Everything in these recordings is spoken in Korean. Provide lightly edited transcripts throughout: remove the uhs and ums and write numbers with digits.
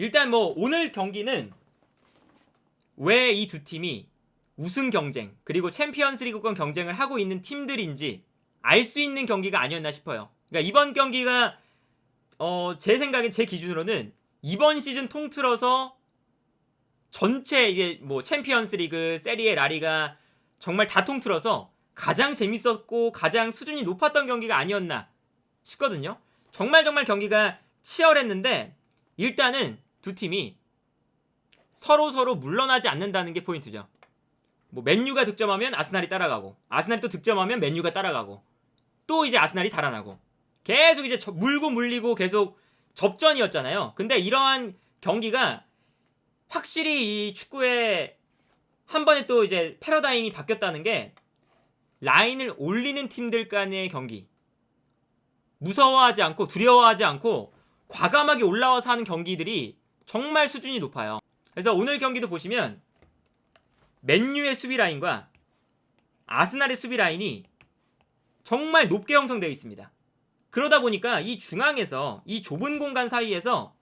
일단 뭐 오늘 경기는 왜 이 두 팀이 우승 경쟁 그리고 챔피언스리그권 경쟁을 하고 있는 팀들인지 알 수 있는 경기가 아니었나 싶어요. 그러니까 이번 경기가 제 생각엔 제 기준으로는 이번 시즌 통틀어서 전체 이제 뭐 챔피언스리그, 세리에, 라리가 정말 다 통틀어서 가장 재밌었고 가장 수준이 높았던 경기가 아니었나 싶거든요. 정말 경기가 치열했는데 일단은 두 팀이 서로 물러나지 않는다는 게 포인트죠. 뭐 맨유가 득점하면 아스날이 따라가고 아스날이 또 득점하면 맨유가 따라가고 또 이제 아스날이 달아나고 계속 이제 물고 물리고 계속 접전이었잖아요. 근데 이러한 경기가 확실히 이 축구에 한 번에 또 이제 패러다임이 바뀌었다는 게 라인을 올리는 팀들 간의 경기, 무서워하지 않고 두려워하지 않고 과감하게 올라와서 하는 경기들이 정말 수준이 높아요. 그래서 오늘 경기도 보시면 맨유의 수비 라인과 아스날의 수비 라인이 정말 높게 형성되어 있습니다. 그러다 보니까 이 중앙에서 이 좁은 공간 사이에서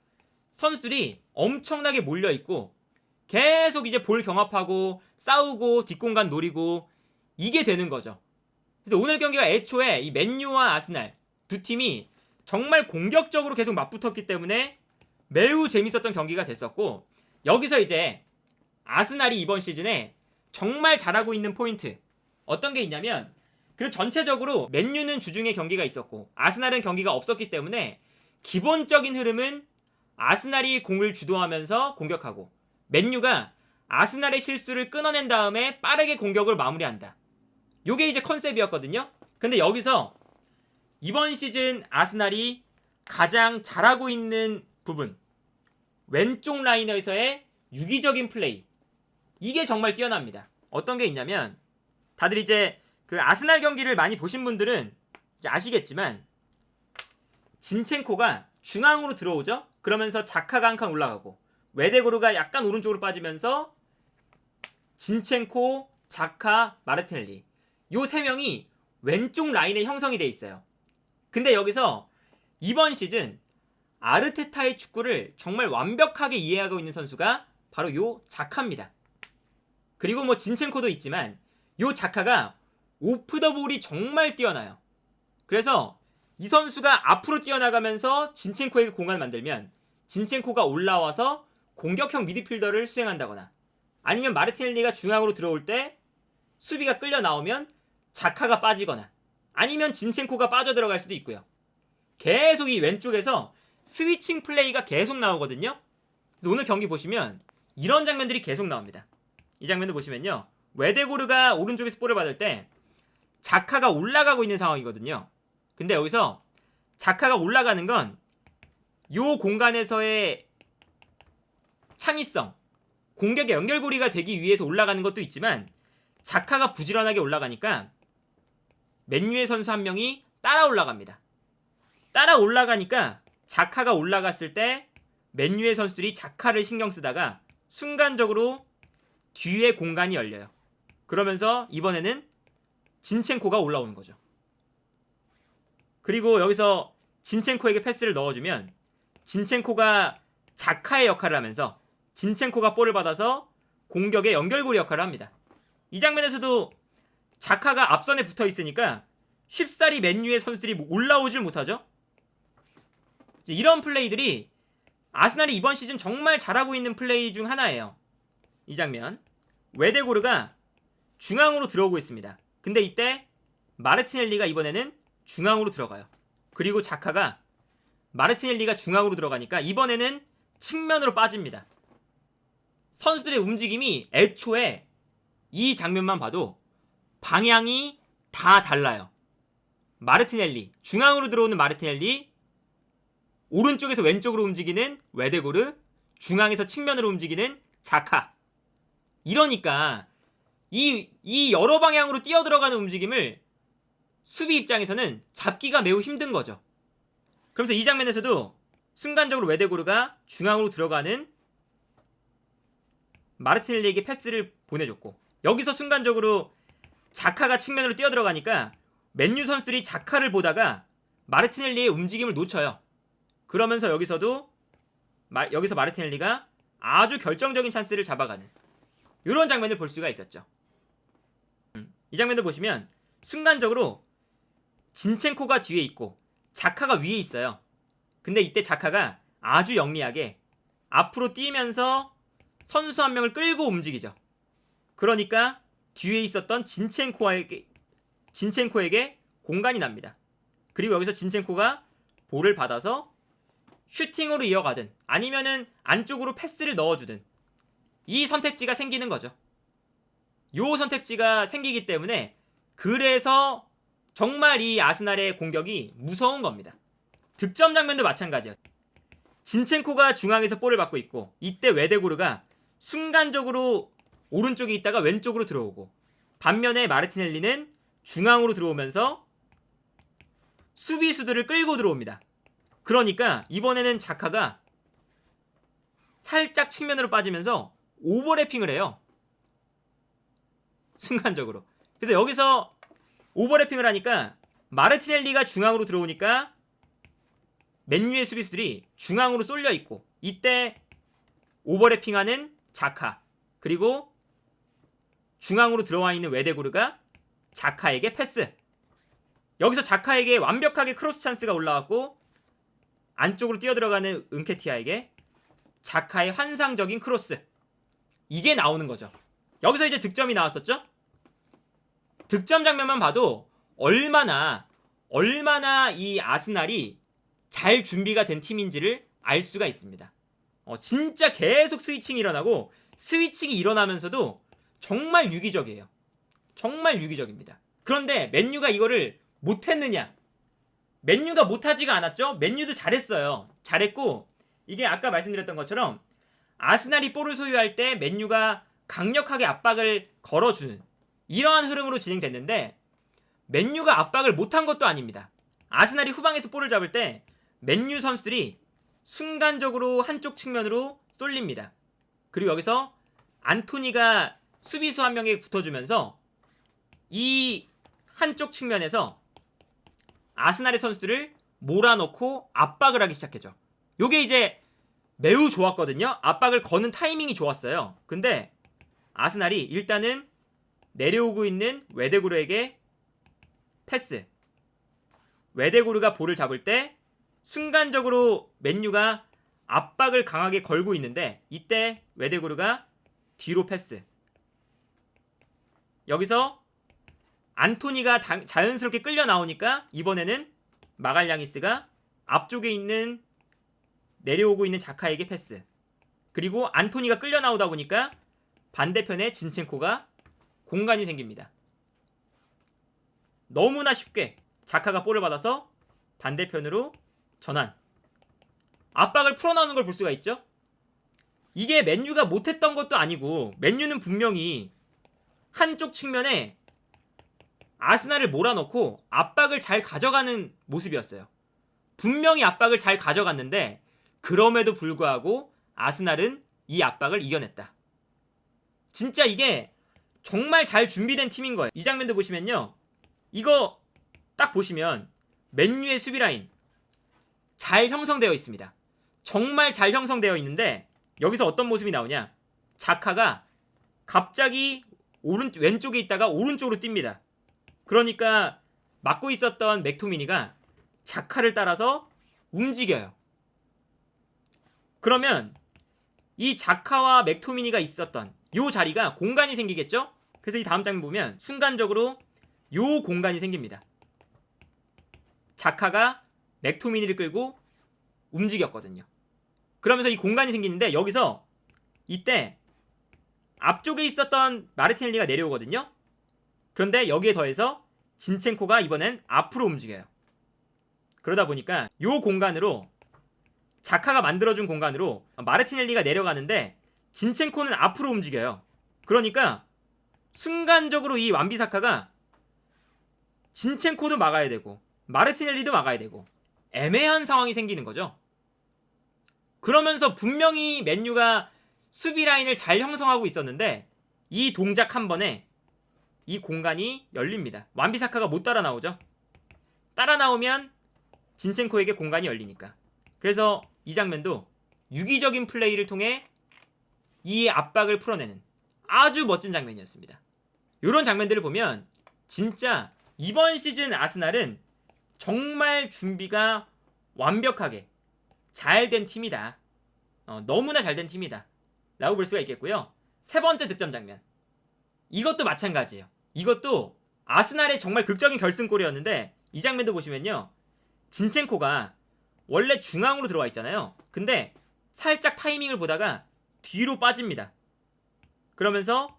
선수들이 엄청나게 몰려있고 계속 이제 볼 경합하고 싸우고 뒷공간 노리고 이게 되는 거죠. 그래서 오늘 경기가 애초에 이 맨유와 아스날 두 팀이 정말 공격적으로 계속 맞붙었기 때문에 매우 재밌었던 경기가 됐었고, 여기서 이제 아스날이 이번 시즌에 정말 잘하고 있는 포인트 어떤 게 있냐면, 그리고 전체적으로 맨유는 주중에 경기가 있었고 아스날은 경기가 없었기 때문에 기본적인 흐름은 아스날이 공을 주도하면서 공격하고 맨유가 아스날의 실수를 끊어낸 다음에 빠르게 공격을 마무리한다. 요게 이제 컨셉이었거든요. 근데 여기서 이번 시즌 아스날이 가장 잘하고 있는 부분, 왼쪽 라인에서의 유기적인 플레이, 이게 정말 뛰어납니다. 어떤 게 있냐면, 다들 이제 그 아스날 경기를 많이 보신 분들은 이제 아시겠지만 진첸코가 중앙으로 들어오죠. 그러면서 자카가 한 칸 올라가고 웨데고르가 약간 오른쪽으로 빠지면서 진첸코, 자카, 마르티넬리, 요 세 명이 왼쪽 라인에 형성이 돼 있어요. 근데 여기서 이번 시즌 아르테타의 축구를 정말 완벽하게 이해하고 있는 선수가 바로 요 자카입니다. 그리고 뭐 진첸코도 있지만 요 자카가 오프 더 볼이 정말 뛰어나요. 그래서 이 선수가 앞으로 뛰어나가면서 진첸코에게 공간을 만들면 진첸코가 올라와서 공격형 미드필더를 수행한다거나, 아니면 마르티넬리가 중앙으로 들어올 때 수비가 끌려 나오면 자카가 빠지거나, 아니면 진첸코가 빠져 들어갈 수도 있고요. 계속 이 왼쪽에서 스위칭 플레이가 계속 나오거든요. 그래서 오늘 경기 보시면 이런 장면들이 계속 나옵니다. 이 장면도 보시면요, 웨데고르가 오른쪽에서 볼을 받을 때 자카가 올라가고 있는 상황이거든요. 근데 여기서 자카가 올라가는 건 요 공간에서의 창의성, 공격의 연결고리가 되기 위해서 올라가는 것도 있지만, 자카가 부지런하게 올라가니까 맨유의 선수 한 명이 따라 올라갑니다. 따라 올라가니까 자카가 올라갔을 때 맨유의 선수들이 자카를 신경 쓰다가 순간적으로 뒤에 공간이 열려요. 그러면서 이번에는 진첸코가 올라오는 거죠. 그리고 여기서 진첸코에게 패스를 넣어주면 진첸코가 자카의 역할을 하면서 진첸코가 볼을 받아서 공격의 연결고리 역할을 합니다. 이 장면에서도 자카가 앞선에 붙어 있으니까 쉽사리 맨유의 선수들이 올라오질 못하죠. 이런 플레이들이 아스날이 이번 시즌 정말 잘하고 있는 플레이 중 하나예요. 이 장면, 웨데고르가 중앙으로 들어오고 있습니다. 근데 이때 마르티넬리가 이번에는 중앙으로 들어가요. 그리고 자카가, 마르티넬리가 중앙으로 들어가니까 이번에는 측면으로 빠집니다. 선수들의 움직임이 애초에 이 장면만 봐도 방향이 다 달라요. 마르티넬리, 중앙으로 들어오는 마르티넬리, 오른쪽에서 왼쪽으로 움직이는 웨데고르, 중앙에서 측면으로 움직이는 자카. 이러니까 이 여러 방향으로 뛰어들어가는 움직임을 수비 입장에서는 잡기가 매우 힘든 거죠. 그러면서 이 장면에서도 순간적으로 웨데고르가 중앙으로 들어가는 마르티넬리에게 패스를 보내줬고, 여기서 순간적으로 자카가 측면으로 뛰어들어가니까 맨유 선수들이 자카를 보다가 마르티넬리의 움직임을 놓쳐요. 그러면서 여기서도 여기서 마르티넬리가 아주 결정적인 찬스를 잡아가는 이런 장면을 볼 수가 있었죠. 이 장면을 보시면 순간적으로 진첸코가 뒤에 있고 자카가 위에 있어요. 근데 이때 자카가 아주 영리하게 앞으로 뛰면서 선수 한 명을 끌고 움직이죠. 그러니까 뒤에 있었던 진첸코에게 공간이 납니다. 그리고 여기서 진첸코가 볼을 받아서 슈팅으로 이어가든 아니면은 안쪽으로 패스를 넣어주든 이 선택지가 생기는 거죠. 요 선택지가 생기기 때문에 그래서 정말 이 아스날의 공격이 무서운 겁니다. 득점 장면도 마찬가지예요. 진첸코가 중앙에서 볼을 받고 있고 이때 웨데고르가 순간적으로 오른쪽에 있다가 왼쪽으로 들어오고 반면에 마르티넬리는 중앙으로 들어오면서 수비수들을 끌고 들어옵니다. 그러니까 이번에는 자카가 살짝 측면으로 빠지면서 오버래핑을 해요. 순간적으로. 그래서 여기서 오버래핑을 하니까 마르티넬리가 중앙으로 들어오니까 맨유의 수비수들이 중앙으로 쏠려 있고 이때 오버래핑하는 자카 그리고 중앙으로 들어와 있는 웨데고르가 자카에게 패스. 여기서 자카에게 완벽하게 크로스 찬스가 올라왔고 안쪽으로 뛰어들어가는 은케티아에게 자카의 환상적인 크로스. 이게 나오는 거죠. 여기서 이제 득점이 나왔었죠. 득점 장면만 봐도 얼마나 이 아스날이 잘 준비가 된 팀인지를 알 수가 있습니다. 진짜 계속 스위칭이 일어나고 스위칭이 일어나면서도 정말 유기적이에요. 정말 유기적입니다. 그런데 맨유가 이거를 못했느냐? 맨유가 못하지가 않았죠. 맨유도 잘했어요. 잘했고 이게 아까 말씀드렸던 것처럼 아스날이 볼을 소유할 때 맨유가 강력하게 압박을 걸어주는 이러한 흐름으로 진행됐는데 맨유가 압박을 못한 것도 아닙니다. 아스날이 후방에서 볼을 잡을 때 맨유 선수들이 순간적으로 한쪽 측면으로 쏠립니다. 그리고 여기서 안토니가 수비수 한 명에게 붙어주면서 이 한쪽 측면에서 아스날의 선수들을 몰아넣고 압박을 하기 시작했죠. 요게 이제 매우 좋았거든요. 압박을 거는 타이밍이 좋았어요. 근데 아스날이 일단은 내려오고 있는 웨데고르에게 패스. 웨데고르가 볼을 잡을 때 순간적으로 맨유가 압박을 강하게 걸고 있는데 이때 웨데고르가 뒤로 패스. 여기서 안토니가 자연스럽게 끌려 나오니까 이번에는 마갈량이스가 앞쪽에 있는 내려오고 있는 자카에게 패스. 그리고 안토니가 끌려 나오다 보니까 반대편에 진첸코가 공간이 생깁니다. 너무나 쉽게 자카가 볼을 받아서 반대편으로 전환. 압박을 풀어나오는 걸 볼 수가 있죠. 이게 맨유가 못했던 것도 아니고 맨유는 분명히 한쪽 측면에 아스날을 몰아넣고 압박을 잘 가져가는 모습이었어요. 분명히 압박을 잘 가져갔는데 그럼에도 불구하고 아스날은 이 압박을 이겨냈다. 진짜 이게 정말 잘 준비된 팀인 거예요. 이 장면도 보시면요. 이거 딱 보시면 맨유의 수비 라인 잘 형성되어 있습니다. 정말 잘 형성되어 있는데 여기서 어떤 모습이 나오냐. 자카가 갑자기 왼쪽에 있다가 오른쪽으로 뜁니다. 그러니까 막고 있었던 맥토미니가 자카를 따라서 움직여요. 그러면 이 자카와 맥토미니가 있었던 요 자리가 공간이 생기겠죠? 그래서 이 다음 장면 보면 순간적으로 요 공간이 생깁니다. 자카가 맥토미니를 끌고 움직였거든요. 그러면서 이 공간이 생기는데 여기서 이때 앞쪽에 있었던 마르티넬리가 내려오거든요. 그런데 여기에 더해서 진첸코가 이번엔 앞으로 움직여요. 그러다 보니까 요 공간으로 자카가 만들어준 공간으로 마르티넬리가 내려가는데 진첸코는 앞으로 움직여요. 그러니까 순간적으로 이 완비사카가 진첸코도 막아야 되고 마르티넬리도 막아야 되고 애매한 상황이 생기는 거죠. 그러면서 분명히 맨유가 수비 라인을 잘 형성하고 있었는데 이 동작 한 번에 이 공간이 열립니다. 완비사카가 못 따라 나오죠. 따라 나오면 진첸코에게 공간이 열리니까. 그래서 이 장면도 유기적인 플레이를 통해 이 압박을 풀어내는 아주 멋진 장면이었습니다. 이런 장면들을 보면 진짜 이번 시즌 아스날은 정말 준비가 완벽하게 잘 된 팀이다. 너무나 잘 된 팀이다 라고 볼 수가 있겠고요. 세 번째 득점 장면, 이것도 마찬가지예요. 이것도 아스날의 정말 극적인 결승골이었는데, 이 장면도 보시면요, 진첸코가 원래 중앙으로 들어와 있잖아요. 근데 살짝 타이밍을 보다가 뒤로 빠집니다. 그러면서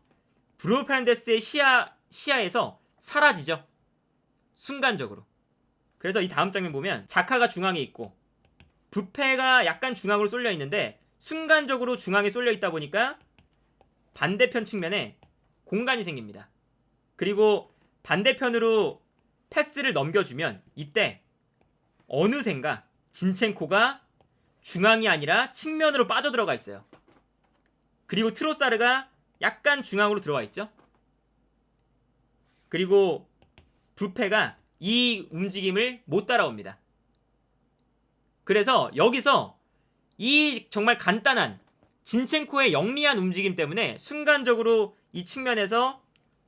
브루노 페르난데스의 시야에서 사라지죠, 순간적으로. 그래서 이 다음 장면 보면 자카가 중앙에 있고 부페가 약간 중앙으로 쏠려 있는데 순간적으로 중앙에 쏠려 있다 보니까 반대편 측면에 공간이 생깁니다. 그리고 반대편으로 패스를 넘겨주면 이때 어느샌가 진첸코가 중앙이 아니라 측면으로 빠져들어가 있어요. 그리고 트로사르가 약간 중앙으로 들어와 있죠. 그리고 부페가 이 움직임을 못 따라옵니다. 그래서 여기서 이 정말 간단한 진첸코의 영리한 움직임 때문에 순간적으로 이 측면에서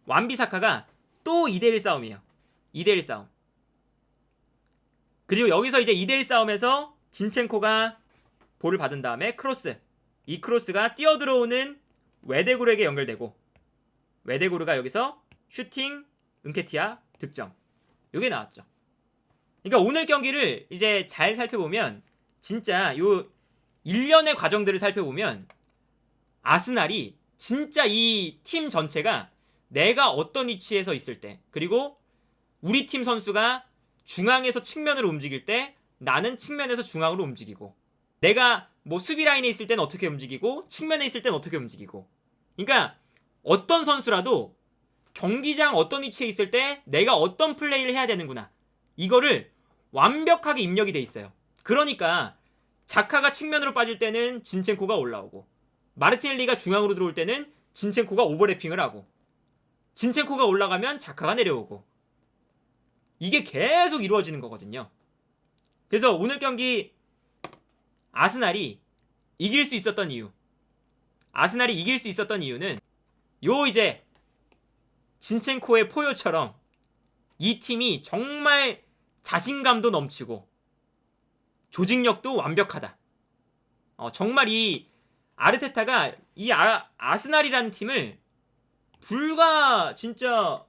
완비사카가 또 2대1 싸움이에요. 2대1 싸움. 그리고 여기서 이제 2대1 싸움에서 진첸코가 볼을 받은 다음에 크로스, 이 크로스가 뛰어들어오는 웨데고르에게 연결되고 웨데고르가 여기서 슈팅, 은케티아 득점, 요게 나왔죠. 그러니까 오늘 경기를 이제 잘 살펴보면 진짜 요 일련의 과정들을 살펴보면 아스날이 진짜 이 팀 전체가 내가 어떤 위치에서 있을 때, 그리고 우리 팀 선수가 중앙에서 측면으로 움직일 때 나는 측면에서 중앙으로 움직이고, 내가 뭐 수비 라인에 있을 때는 어떻게 움직이고 측면에 있을 때는 어떻게 움직이고, 그러니까 어떤 선수라도 경기장 어떤 위치에 있을 때 내가 어떤 플레이를 해야 되는구나, 이거를 완벽하게 입력이 돼 있어요. 그러니까 자카가 측면으로 빠질 때는 진첸코가 올라오고, 마르티넬리가 중앙으로 들어올 때는 진첸코가 오버래핑을 하고, 진첸코가 올라가면 자카가 내려오고, 이게 계속 이루어지는 거거든요. 그래서 오늘 경기 아스날이 이길 수 있었던 이유는 요 이제 진첸코의 포효처럼 이 팀이 정말 자신감도 넘치고 조직력도 완벽하다. 정말 이 아르테타가 이 아스날이라는 팀을 불과 진짜,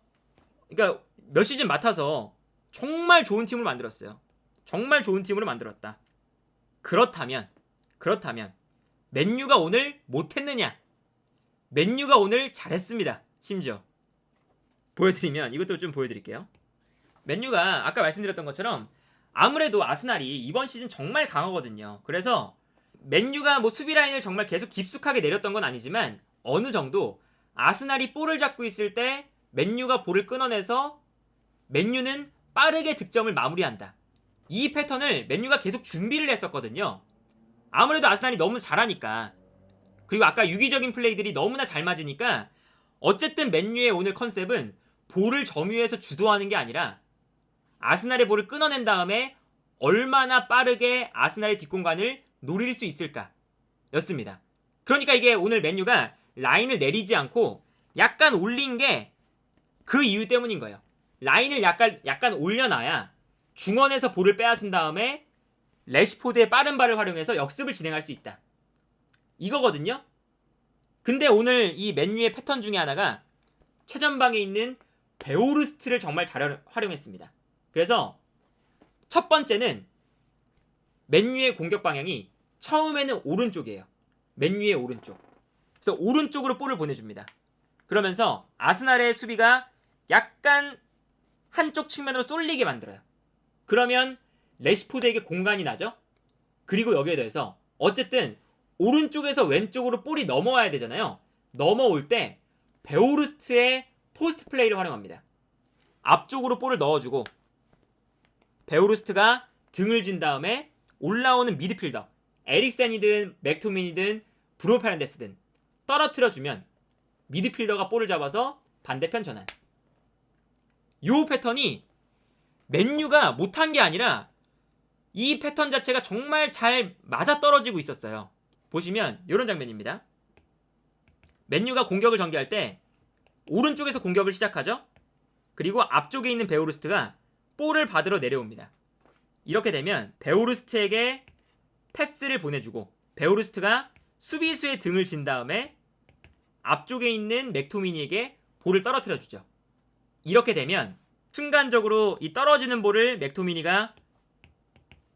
그러니까 몇 시즌 맡아서 정말 좋은 팀을 만들었어요. 정말 좋은 팀으로 만들었다. 그렇다면 맨유가 오늘 못했느냐? 맨유가 오늘 잘했습니다. 심지어 보여드리면, 이것도 좀 보여드릴게요. 맨유가 아까 말씀드렸던 것처럼 아무래도 아스날이 이번 시즌 정말 강하거든요. 그래서 맨유가 뭐 수비 라인을 정말 계속 깊숙하게 내렸던 건 아니지만 어느 정도 아스날이 볼을 잡고 있을 때 맨유가 볼을 끊어내서 맨유는 빠르게 득점을 마무리한다, 이 패턴을 맨유가 계속 준비를 했었거든요. 아무래도 아스날이 너무 잘하니까, 그리고 아까 유기적인 플레이들이 너무나 잘 맞으니까, 어쨌든 맨유의 오늘 컨셉은 볼을 점유해서 주도하는 게 아니라 아스날의 볼을 끊어낸 다음에 얼마나 빠르게 아스날의 뒷공간을 노릴 수 있을까 였습니다. 그러니까 이게 오늘 맨유가 라인을 내리지 않고 약간 올린 게 그 이유 때문인 거예요. 라인을 약간 올려놔야 중원에서 볼을 빼앗은 다음에 래시포드의 빠른 발을 활용해서 역습을 진행할 수 있다, 이거거든요. 근데 오늘 이 맨유의 패턴 중에 하나가 최전방에 있는 베오르스트를 정말 잘 활용했습니다. 그래서 첫 번째는 맨유의 공격 방향이 처음에는 오른쪽이에요. 맨유의 오른쪽. 그래서 오른쪽으로 볼을 보내줍니다. 그러면서 아스날의 수비가 약간 한쪽 측면으로 쏠리게 만들어요. 그러면 래시포드에게 공간이 나죠. 그리고 여기에 대해서 어쨌든 오른쪽에서 왼쪽으로 볼이 넘어와야 되잖아요. 넘어올 때 베오르스트의 포스트 플레이를 활용합니다. 앞쪽으로 볼을 넣어주고 베오르스트가 등을 진 다음에 올라오는 미드필더 에릭센이든 맥토민이든 브루노 페르난데스든 떨어뜨려주면 미드필더가 볼을 잡아서 반대편 전환. 이 패턴이 맨유가 못한 게 아니라 이 패턴 자체가 정말 잘 맞아떨어지고 있었어요. 보시면 이런 장면입니다. 맨유가 공격을 전개할 때 오른쪽에서 공격을 시작하죠. 그리고 앞쪽에 있는 베오르스트가 볼을 받으러 내려옵니다. 이렇게 되면 베오르스트에게 패스를 보내주고 베오르스트가 수비수의 등을 진 다음에 앞쪽에 있는 맥토미니에게 볼을 떨어뜨려 주죠. 이렇게 되면 순간적으로 이 떨어지는 볼을 맥토미니가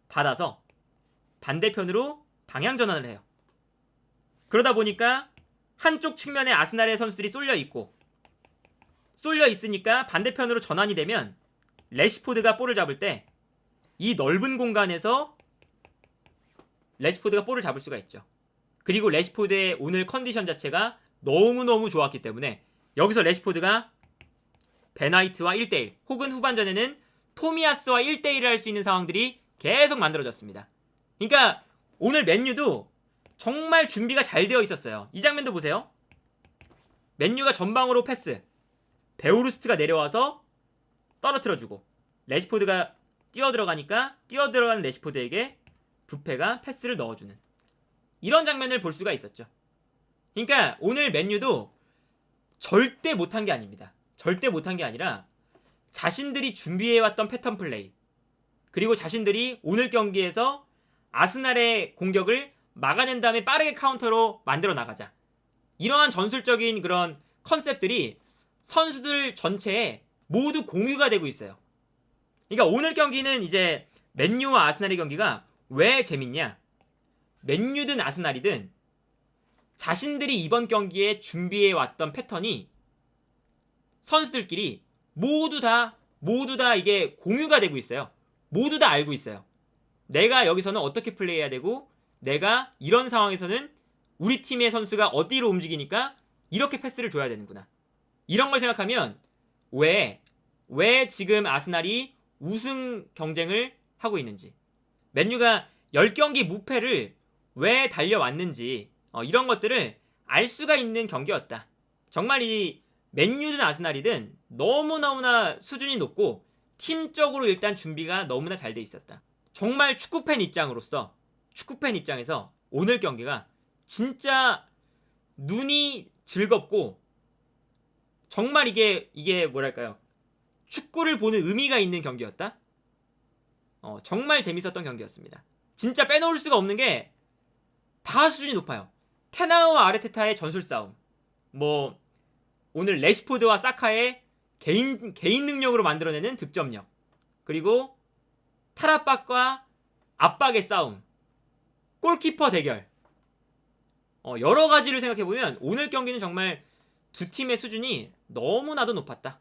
받아서 반대편으로 방향 전환을 해요. 그러다 보니까 한쪽 측면에 아스날의 선수들이 쏠려 있고, 쏠려 있으니까 반대편으로 전환이 되면 레시포드가 볼을 잡을 때 이 넓은 공간에서 레시포드가 볼을 잡을 수가 있죠. 그리고 레시포드의 오늘 컨디션 자체가 너무너무 좋았기 때문에 여기서 레시포드가 베나이트와 1대1 혹은 후반전에는 토미야스와 1대1을 할 수 있는 상황들이 계속 만들어졌습니다. 그러니까 오늘 맨유도 정말 준비가 잘 되어 있었어요. 이 장면도 보세요. 맨유가 전방으로 패스, 베오르스트가 내려와서 떨어뜨려주고 레시포드가 뛰어들어가니까 뛰어들어가는 레시포드에게 부페가 패스를 넣어주는 이런 장면을 볼 수가 있었죠. 그러니까 오늘 맨유도 절대 못한 게 아닙니다. 절대 못한 게 아니라 자신들이 준비해왔던 패턴 플레이, 그리고 자신들이 오늘 경기에서 아스날의 공격을 막아낸 다음에 빠르게 카운터로 만들어 나가자, 이러한 전술적인 그런 컨셉들이 선수들 전체에 모두 공유가 되고 있어요. 그러니까 오늘 경기는 이제 맨유와 아스날의 경기가 왜 재밌냐? 맨유든 아스날이든 자신들이 이번 경기에 준비해왔던 패턴이 선수들끼리 모두 다 이게 공유가 되고 있어요. 모두 다 알고 있어요. 내가 여기서는 어떻게 플레이해야 되고, 내가 이런 상황에서는 우리 팀의 선수가 어디로 움직이니까 이렇게 패스를 줘야 되는구나. 이런 걸 생각하면 왜 지금 아스날이 우승 경쟁을 하고 있는지, 맨유가 10경기 무패를 왜 달려왔는지, 이런 것들을 알 수가 있는 경기였다. 정말 이 맨유든 아스날이든 너무너무나 수준이 높고 팀적으로 일단 준비가 너무나 잘 돼 있었다. 정말 축구팬 입장에서 오늘 경기가 진짜 눈이 즐겁고, 정말 이게 뭐랄까요, 축구를 보는 의미가 있는 경기였다. 정말 재밌었던 경기였습니다. 진짜 빼놓을 수가 없는 게 다 수준이 높아요. 테나우와 아르테타의 전술 싸움, 뭐 오늘 레시포드와 사카의 개인 능력으로 만들어내는 득점력, 그리고 타라박과 압박의 싸움, 골키퍼 대결, 여러 가지를 생각해보면 오늘 경기는 정말 두 팀의 수준이 너무나도 높았다.